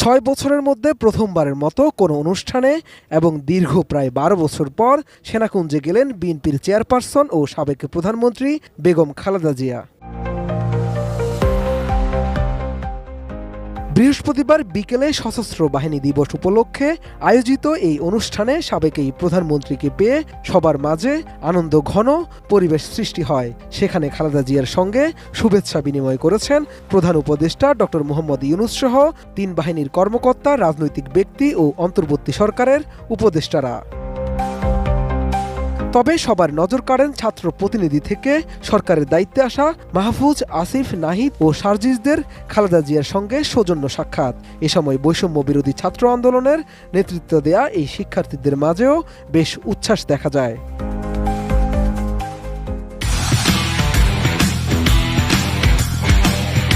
৬ বছরের মধ্যে প্রথমবারের মতো কোনো অনুষ্ঠানে এবং দীর্ঘ প্রায় ১২ বছর পর সেনাকুঞ্জে গেলেন বিএনপির চেয়ারপারসন ও সাবেক প্রধানমন্ত্রী বেগম খালেদা জিয়া। বৃহস্পতিবার বিকেলে সশস্ত্র বাহিনী দিবস উপলক্ষে আয়োজিত এই অনুষ্ঠানে সাবেক এই প্রধানমন্ত্রীকে পেয়ে সবার মাঝে আনন্দ ঘন পরিবেশ সৃষ্টি হয়। সেখানে খালেদা জিয়ার সঙ্গে শুভেচ্ছা বিনিময় করেছেন প্রধান উপদেষ্টা ডক্টর মোহাম্মদ ইউনূস সহ ৩ বাহিনীর কর্মকর্তা, রাজনৈতিক ব্যক্তি ও অন্তর্বর্তী সরকারের উপদেষ্টারা। তবে সবার নজর কাড়েন ছাত্র প্রতিনিধি থেকে সরকারের দায়িত্বে আসা মাহফুজ, আসিফ, নাহিদ ও সার্জিসদের খালেদা জিয়ার সঙ্গে সৌজন্য সাক্ষাৎ। এ সময় বৈষম্য বিরোধী ছাত্র আন্দোলনের নেতৃত্ব দেয়া এই শিক্ষার্থীদের মাঝেও বেশ উচ্ছ্বাস দেখা যায়।